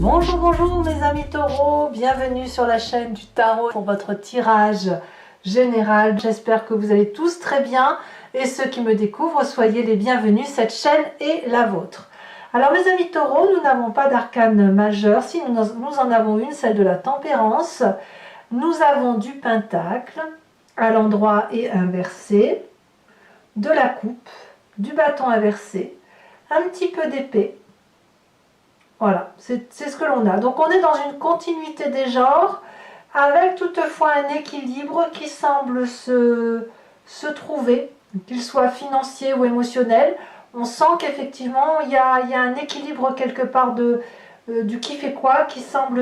Bonjour, bonjour mes amis taureaux, bienvenue sur la chaîne du tarot pour votre tirage général. J'espère que vous allez tous très bien et ceux qui me découvrent, soyez les bienvenus, cette chaîne est la vôtre. Alors mes amis taureaux, nous n'avons pas d'arcane majeur, si nous en avons une, celle de la tempérance. Nous avons du pentacle à l'endroit et inversé, de la coupe, du bâton inversé, un petit peu d'épée. Voilà, c'est ce que l'on a. Donc on est dans une continuité des genres, avec toutefois un équilibre qui semble se trouver, qu'il soit financier ou émotionnel. On sent qu'effectivement il y a un équilibre quelque part du qui fait quoi qui semble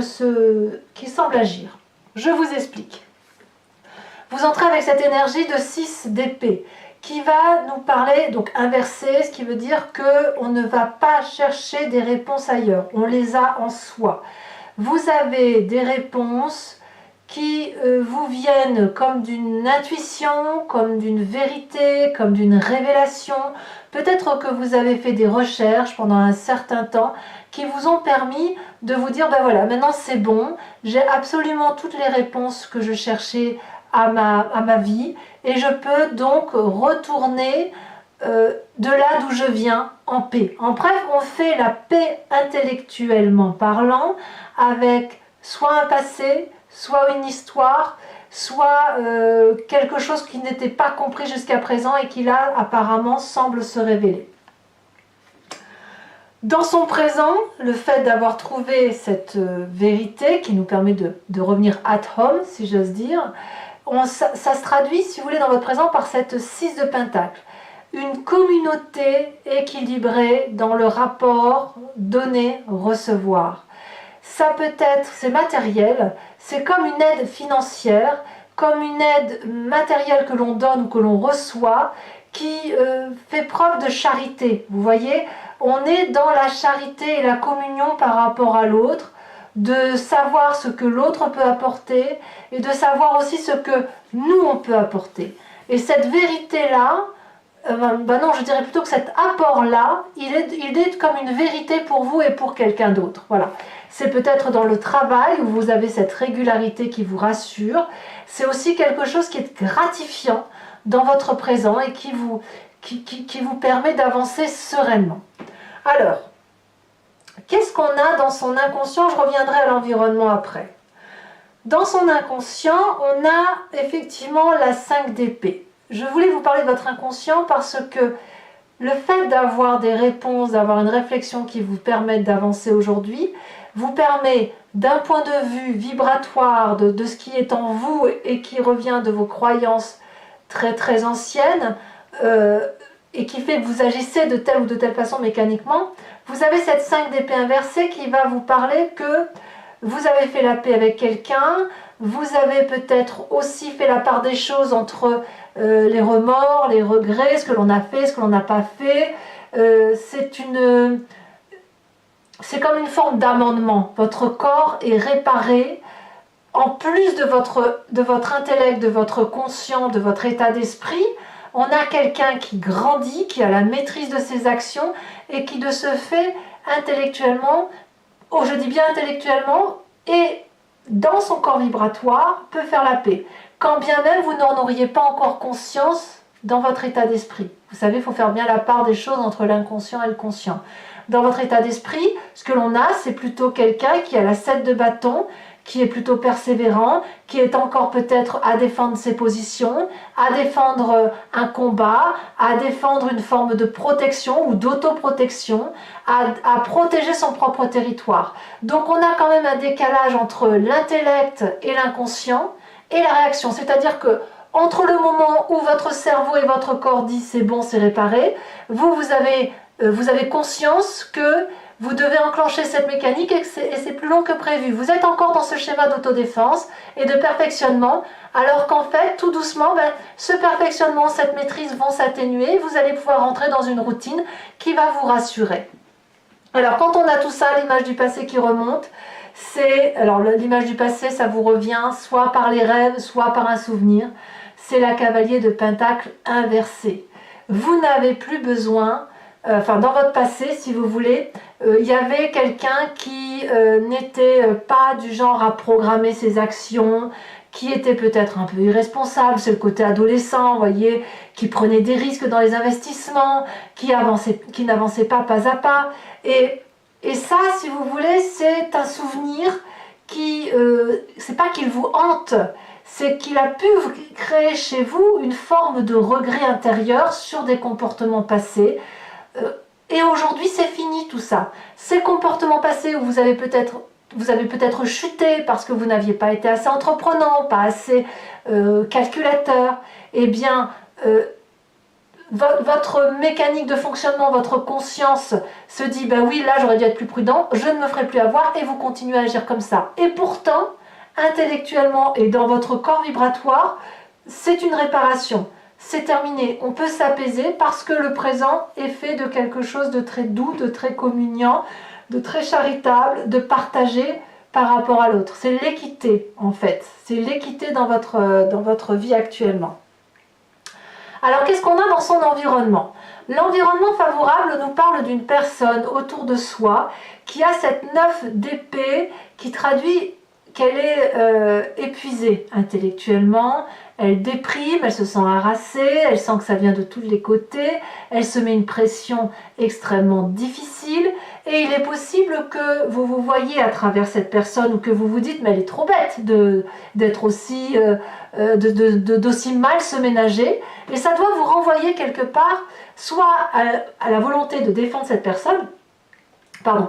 agir. Je vous explique. Vous entrez avec cette énergie de 6 d'épée qui va nous parler, donc inversé, ce qui veut dire qu'on ne va pas chercher des réponses ailleurs, on les a en soi. Vous avez des réponses qui vous viennent comme d'une intuition, comme d'une vérité, comme d'une révélation. Peut-être que vous avez fait des recherches pendant un certain temps qui vous ont permis de vous dire, ben voilà, maintenant c'est bon, j'ai absolument toutes les réponses que je cherchais à ma vie et je peux donc retourner de là d'où je viens en paix. En bref, on fait la paix intellectuellement parlant avec soit un passé, soit une histoire, soit quelque chose qui n'était pas compris jusqu'à présent et qui là apparemment semble se révéler. Dans son présent, le fait d'avoir trouvé cette vérité qui nous permet de revenir at home, si j'ose dire, ça se traduit, si vous voulez, dans votre présent par cette 6 de pentacle. Une communauté équilibrée dans le rapport donner-recevoir. Ça peut être, c'est matériel, c'est comme une aide financière, comme une aide matérielle que l'on donne ou que l'on reçoit, qui fait preuve de charité. Vous voyez, on est dans la charité et la communion par rapport à l'autre, de savoir ce que l'autre peut apporter et de savoir aussi ce que nous on peut apporter. Et cette vérité-là, non, je dirais plutôt que cet apport-là, il est comme une vérité pour vous et pour quelqu'un d'autre. Voilà. C'est peut-être dans le travail où vous avez cette régularité qui vous rassure. C'est aussi quelque chose qui est gratifiant dans votre présent et qui vous permet d'avancer sereinement. Alors, qu'est-ce qu'on a dans son inconscient? Je reviendrai à l'environnement après. Dans son inconscient, on a effectivement la 5 d'épée. Je voulais vous parler de votre inconscient parce que le fait d'avoir des réponses, d'avoir une réflexion qui vous permette d'avancer aujourd'hui, vous permet d'un point de vue vibratoire de ce qui est en vous et qui revient de vos croyances très très anciennes et qui fait que vous agissez de telle ou de telle façon mécaniquement. Vous avez cette 5 d'épée inversée qui va vous parler que vous avez fait la paix avec quelqu'un, vous avez peut-être aussi fait la part des choses entre les remords, les regrets, ce que l'on a fait, ce que l'on n'a pas fait. C'est comme une forme d'amendement. Votre corps est réparé. En plus de votre intellect, de votre conscient, de votre état d'esprit, on a quelqu'un qui grandit, qui a la maîtrise de ses actions et qui de ce fait intellectuellement, je dis bien intellectuellement, et dans son corps vibratoire peut faire la paix. Quand bien même vous n'en auriez pas encore conscience dans votre état d'esprit. Vous savez, il faut faire bien la part des choses entre l'inconscient et le conscient. Dans votre état d'esprit, ce que l'on a, c'est plutôt quelqu'un qui a la 7 de bâton, qui est plutôt persévérant, qui est encore peut-être à défendre ses positions, à défendre un combat, à défendre une forme de protection ou d'autoprotection, à protéger son propre territoire. Donc on a quand même un décalage entre l'intellect et l'inconscient et la réaction. C'est-à-dire que entre le moment où votre cerveau et votre corps disent c'est bon, c'est réparé, vous avez conscience que vous devez enclencher cette mécanique et c'est plus long que prévu. Vous êtes encore dans ce schéma d'autodéfense et de perfectionnement, alors qu'en fait, tout doucement, ce perfectionnement, cette maîtrise vont s'atténuer. Vous allez pouvoir entrer dans une routine qui va vous rassurer. Alors, quand on a tout ça, l'image du passé qui remonte, alors l'image du passé, ça vous revient soit par les rêves, soit par un souvenir. C'est la cavalier de pentacle inversée. Vous n'avez plus besoin, dans votre passé, si vous voulez, il y avait quelqu'un qui n'était pas du genre à programmer ses actions, qui était peut-être un peu irresponsable, c'est le côté adolescent, vous voyez, qui prenait des risques dans les investissements, qui n'avançait pas à pas. Et ça, si vous voulez, c'est un souvenir qui, c'est pas qu'il vous hante, c'est qu'il a pu créer chez vous une forme de regret intérieur sur des comportements passés. Et aujourd'hui, c'est fini tout ça. Ces comportements passés où vous avez peut-être chuté parce que vous n'aviez pas été assez entreprenant, pas assez calculateur, eh bien, votre mécanique de fonctionnement, votre conscience se dit, ben oui, là j'aurais dû être plus prudent, je ne me ferai plus avoir, et vous continuez à agir comme ça. Et pourtant, intellectuellement et dans votre corps vibratoire, c'est une réparation. C'est terminé, on peut s'apaiser parce que le présent est fait de quelque chose de très doux, de très communiant, de très charitable, de partagé par rapport à l'autre. C'est l'équité en fait, c'est l'équité dans votre vie actuellement. Alors qu'est-ce qu'on a dans son environnement? L'environnement favorable nous parle d'une personne autour de soi qui a cette 9 d'épée qui traduit qu'elle est épuisée intellectuellement, elle déprime, elle se sent harassée, elle sent que ça vient de tous les côtés, elle se met une pression extrêmement difficile et il est possible que vous vous voyez à travers cette personne ou que vous vous dites mais elle est trop bête d'être aussi, d'aussi mal se ménager et ça doit vous renvoyer quelque part soit à la volonté de défendre cette personne, pardon,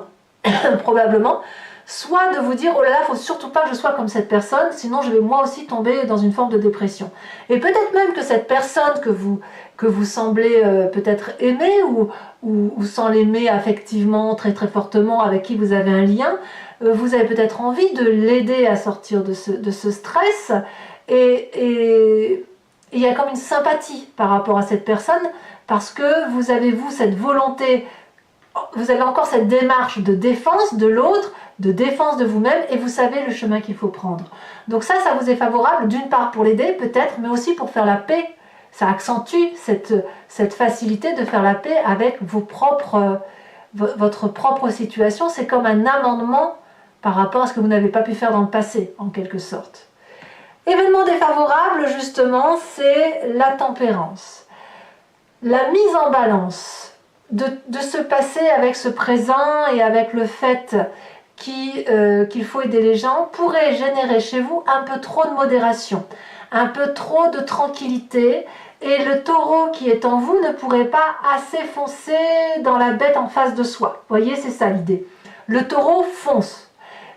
probablement, soit de vous dire oh là là, il ne faut surtout pas que je sois comme cette personne, sinon je vais moi aussi tomber dans une forme de dépression. Et peut-être même que cette personne que vous semblez peut-être aimer ou sans l'aimer affectivement très très fortement, avec qui vous avez un lien, vous avez peut-être envie de l'aider à sortir de ce stress et il y a comme une sympathie par rapport à cette personne parce que vous avez vous cette volonté, vous avez encore cette démarche de défense de l'autre, de défense de vous-même et vous savez le chemin qu'il faut prendre. Donc ça vous est favorable d'une part pour l'aider peut-être, mais aussi pour faire la paix. Ça accentue cette facilité de faire la paix avec votre propre situation. C'est comme un amendement par rapport à ce que vous n'avez pas pu faire dans le passé, en quelque sorte. Événement défavorable, justement, c'est la tempérance. La mise en balance de ce passé avec ce présent et avec le fait qu'il faut aider les gens pourrait générer chez vous un peu trop de modération, un peu trop de tranquillité et le taureau qui est en vous ne pourrait pas assez foncer dans la bête en face de soi. Vous voyez, c'est ça l'idée. Le taureau fonce.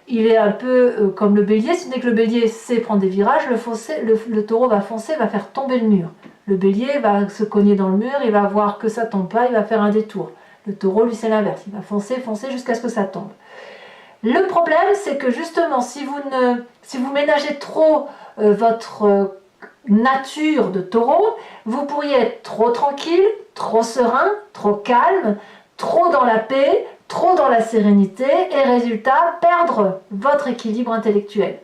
Il est un peu comme le bélier, ce n'est que le bélier sait prendre des virages, le taureau va foncer, va faire tomber le mur. Le bélier va se cogner dans le mur, il va voir que ça ne tombe pas, il va faire un détour. Le taureau, lui, c'est l'inverse, il va foncer jusqu'à ce que ça tombe. Le problème, c'est que justement, si vous ménagez trop votre nature de taureau, vous pourriez être trop tranquille, trop serein, trop calme, trop dans la paix, trop dans la sérénité et résultat, perdre votre équilibre intellectuel.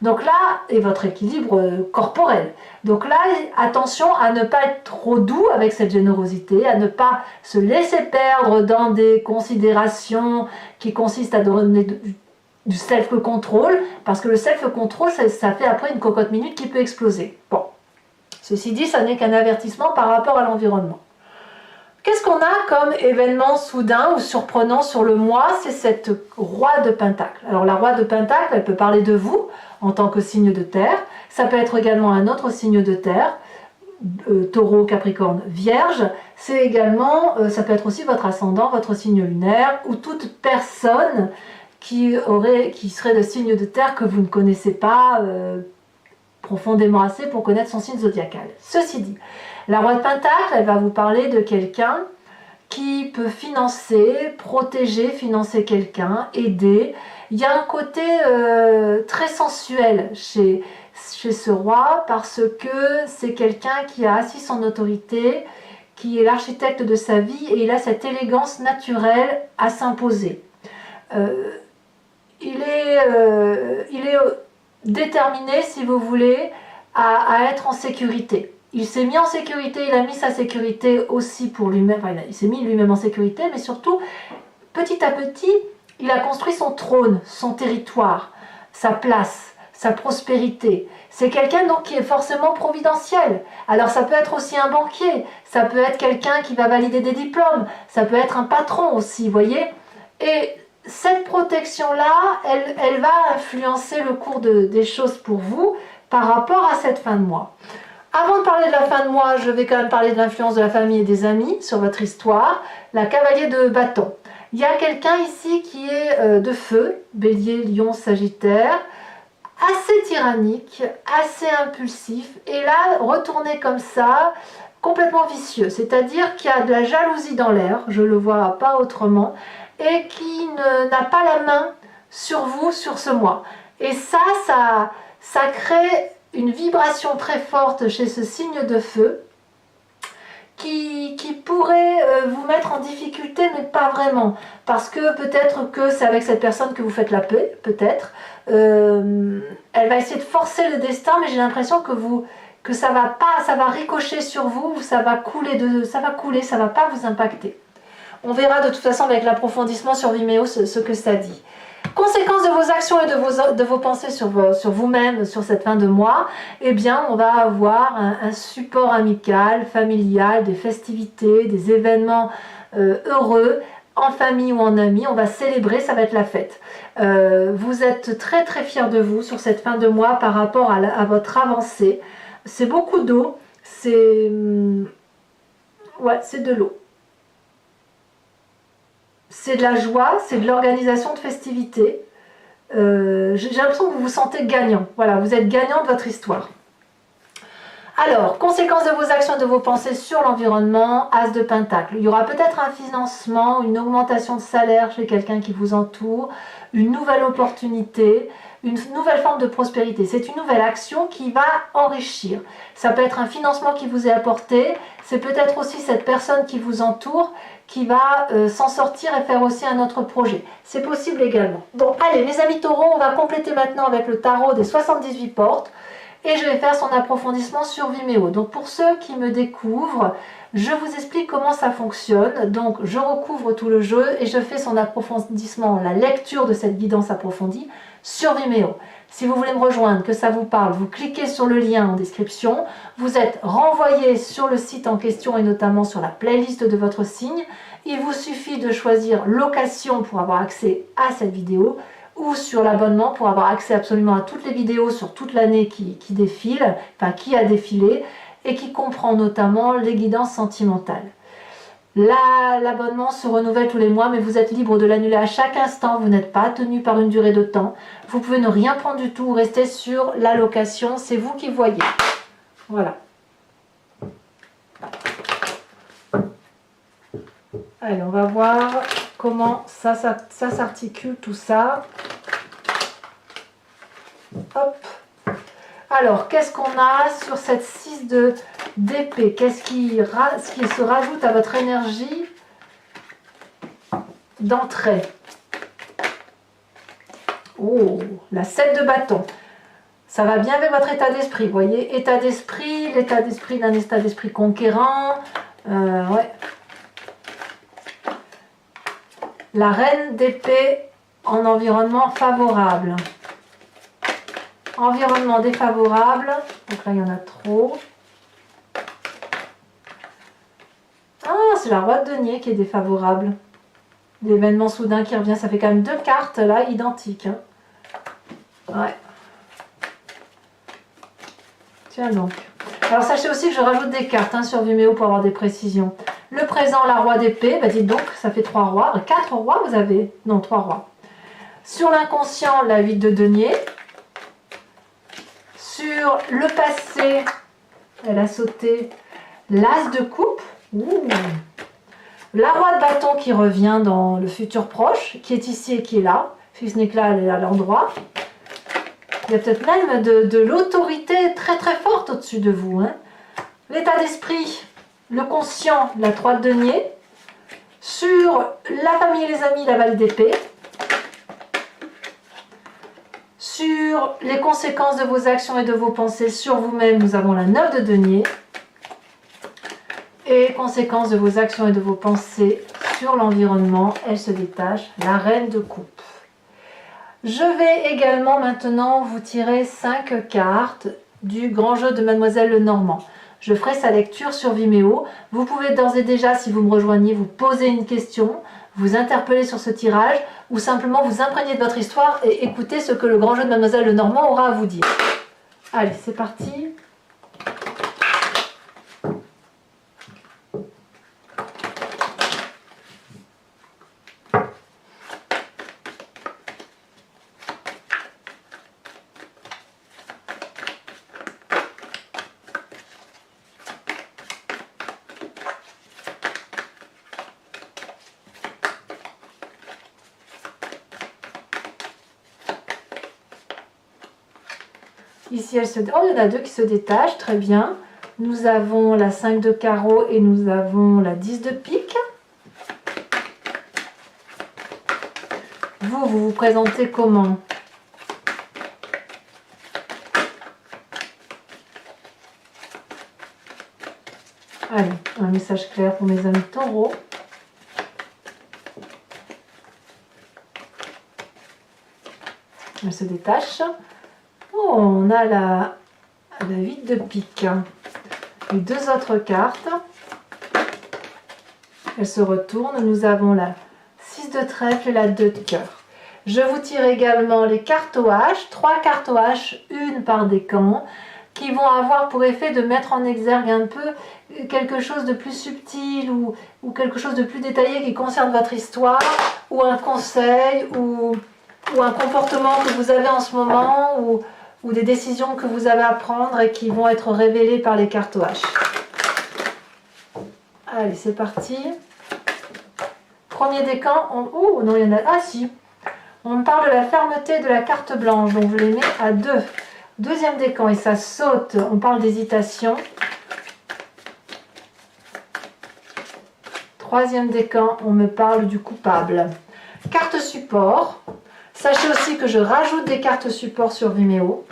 Donc là, et votre équilibre corporel. Donc là, attention à ne pas être trop doux avec cette générosité, à ne pas se laisser perdre dans des considérations qui consistent à donner du self-control, parce que le self-control, ça fait après une cocotte minute qui peut exploser. Bon, ceci dit, ça n'est qu'un avertissement par rapport à l'environnement. Qu'est-ce qu'on a comme événement soudain ou surprenant sur le mois? C'est cette roi de Pentacle. Alors la roi de Pentacle, elle peut parler de vous en tant que signe de terre. Ça peut être également un autre signe de terre, taureau, capricorne, vierge. C'est également, ça peut être aussi votre ascendant, votre signe lunaire ou toute personne qui serait le signe de terre que vous ne connaissez pas profondément assez pour connaître son signe zodiacal. Ceci dit, la roi de Pentacle, elle va vous parler de quelqu'un qui peut financer, protéger, financer quelqu'un, aider. Il y a un côté très sensuel chez ce roi parce que c'est quelqu'un qui a assis son autorité, qui est l'architecte de sa vie et il a cette élégance naturelle à s'imposer. Il est déterminé, si vous voulez, à être en sécurité. Il s'est mis en sécurité, il a mis sa sécurité aussi pour lui-même, enfin, il s'est mis lui-même en sécurité, mais surtout petit à petit, il a construit son trône, son territoire, sa place, sa prospérité. C'est quelqu'un donc qui est forcément providentiel. Alors ça peut être aussi un banquier, ça peut être quelqu'un qui va valider des diplômes, ça peut être un patron aussi, vous voyez. Et cette protection-là, elle va influencer le cours des choses pour vous par rapport à cette fin de mois. Avant de parler de la fin de mois, je vais quand même parler de l'influence de la famille et des amis sur votre histoire. La cavalier de bâton. Il y a quelqu'un ici qui est de feu, bélier, lion, sagittaire, assez tyrannique, assez impulsif, et là, retourné comme ça, complètement vicieux. C'est-à-dire qu'il y a de la jalousie dans l'air, je le vois pas autrement, et qui n'a pas la main sur vous, sur ce mois. Et ça crée une vibration très forte chez ce signe de feu qui pourrait vous mettre en difficulté, mais pas vraiment. Parce que peut-être que c'est avec cette personne que vous faites la paix, peut-être. Elle va essayer de forcer le destin, mais j'ai l'impression que ça va ricocher sur vous, ça va couler, ça va pas vous impacter. On verra de toute façon avec l'approfondissement sur Vimeo ce que ça dit. Conséquence de vos actions et de vos pensées sur vous-même, sur cette fin de mois, eh bien, on va avoir un support amical, familial, des festivités, des événements heureux, en famille ou en amis. On va célébrer, ça va être la fête. Vous êtes très très fiers de vous sur cette fin de mois par rapport à votre avancée. C'est beaucoup d'eau, c'est de l'eau. C'est de la joie, c'est de l'organisation de festivités. J'ai l'impression que vous vous sentez gagnant. Voilà, vous êtes gagnant de votre histoire. Alors, conséquences de vos actions et de vos pensées sur l'environnement, As de Pentacle. Il y aura peut-être un financement, une augmentation de salaire chez quelqu'un qui vous entoure, une nouvelle opportunité, une nouvelle forme de prospérité. C'est une nouvelle action qui va enrichir. Ça peut être un financement qui vous est apporté, c'est peut-être aussi cette personne qui vous entoure qui va s'en sortir et faire aussi un autre projet. C'est possible également. Bon, allez, mes amis taureaux, on va compléter maintenant avec le tarot des 78 portes. Et je vais faire son approfondissement sur Vimeo. Donc pour ceux qui me découvrent, je vous explique comment ça fonctionne. Donc je recouvre tout le jeu et je fais son approfondissement, la lecture de cette guidance approfondie sur Vimeo. Si vous voulez me rejoindre, que ça vous parle, vous cliquez sur le lien en description. Vous êtes renvoyé sur le site en question et notamment sur la playlist de votre signe. Il vous suffit de choisir location pour avoir accès à cette vidéo, ou sur l'abonnement pour avoir accès absolument à toutes les vidéos sur toute l'année qui défile, enfin qui a défilé, et qui comprend notamment les guidances sentimentales. L'abonnement se renouvelle tous les mois, mais vous êtes libre de l'annuler à chaque instant, vous n'êtes pas tenu par une durée de temps. Vous pouvez ne rien prendre du tout, rester sur la location, c'est vous qui voyez. Voilà. Allez, on va voir comment ça s'articule tout ça. Hop. Alors, qu'est-ce qu'on a sur cette 6 d'épée? Qu'est-ce qui se rajoute à votre énergie d'entrée? Oh, la 7 de bâton. Ça va bien avec votre état d'esprit, vous voyez? État d'esprit, l'état d'esprit d'un état d'esprit conquérant. Ouais. La reine d'épée en environnement favorable. Environnement défavorable. Donc là, il y en a trop. Ah, c'est la roi de denier qui est défavorable. L'événement soudain qui revient. Ça fait quand même 2 cartes là, identiques. Hein. Ouais. Tiens donc. Alors sachez aussi que je rajoute des cartes sur Vimeo pour avoir des précisions. Le présent, la roi d'épée, bah dites donc, ça fait 3 rois. 4 rois vous avez? Non, 3 rois. Sur l'inconscient, la 8 de denier. Sur le passé, elle a sauté l'as de coupe. Ouh. La roi de bâton qui revient dans le futur proche, qui est ici et qui est là. Si ce n'est que là, elle est à l'endroit. Il y a peut-être même de l'autorité très très forte au-dessus de vous. Hein. L'état d'esprit, le conscient, la 3 de denier. Sur la famille et les amis, la valise d'épée. Sur les conséquences de vos actions et de vos pensées sur vous-même, nous avons la 9 de denier. Et conséquences de vos actions et de vos pensées sur l'environnement, elle se détache, la reine de coupe. Je vais également maintenant vous tirer 5 cartes du grand jeu de Mademoiselle Lenormand. Je ferai sa lecture sur Vimeo. Vous pouvez d'ores et déjà, si vous me rejoignez, vous poser une question, vous interpeller sur ce tirage ou simplement vous imprégner de votre histoire et écouter ce que le grand jeu de Mademoiselle Lenormand aura à vous dire. Allez, c'est parti. Ici, oh, il y en a 2 qui se détachent, très bien. Nous avons la 5 de carreau et nous avons la 10 de pique. Vous vous présentez comment? Allez, un message clair pour mes amis taureaux. Elle se détache. Oh, on a la 8 de pique. Les 2 autres cartes. Elles se retournent. Nous avons la 6 de trèfle et la 2 de cœur. Je vous tire également les cartes au H. 3 cartes au H, une par décan, qui vont avoir pour effet de mettre en exergue un peu quelque chose de plus subtil ou quelque chose de plus détaillé qui concerne votre histoire, ou un conseil, ou un comportement que vous avez en ce moment, ou des décisions que vous avez à prendre et qui vont être révélées par les cartes au H. Allez, c'est parti. Premier décan. Oh, non, il y en a... Ah, si. On me parle de la fermeté de la carte blanche, donc je les mets à 2. Deuxième décan, et ça saute. On parle d'hésitation. Troisième décan, on me parle du coupable. Carte support. Sachez aussi que je rajoute des cartes support sur Vimeo.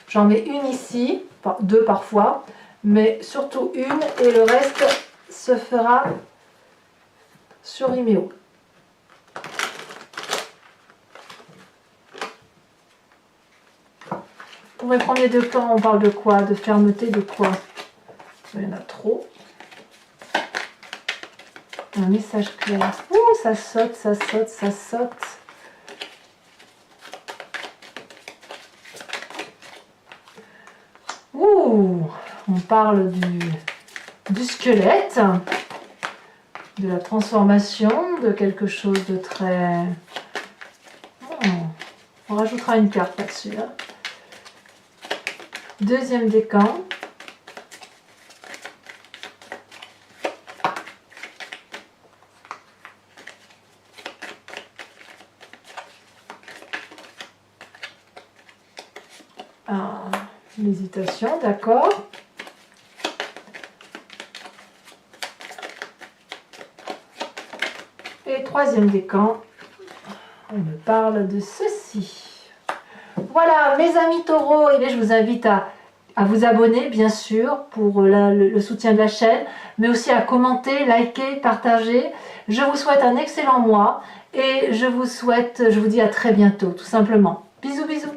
J'en mets une ici, 2 parfois, mais surtout une, et le reste se fera sur Vimeo. Pour mes premiers décans, on parle de quoi? De fermeté, de quoi? Il y en a trop. Un message clair. Ouh, ça saute, ça saute, ça saute. Ouh, on parle du squelette, de la transformation, de quelque chose de très... Oh, on rajoutera une carte là-dessus. Hein. Deuxième décan. L'hésitation, d'accord. Et troisième décan, on me parle de ceci. Voilà, mes amis taureaux, et je vous invite à vous abonner, bien sûr, pour le soutien de la chaîne, mais aussi à commenter, liker, partager. Je vous souhaite un excellent mois et je vous dis à très bientôt, tout simplement. Bisous, bisous.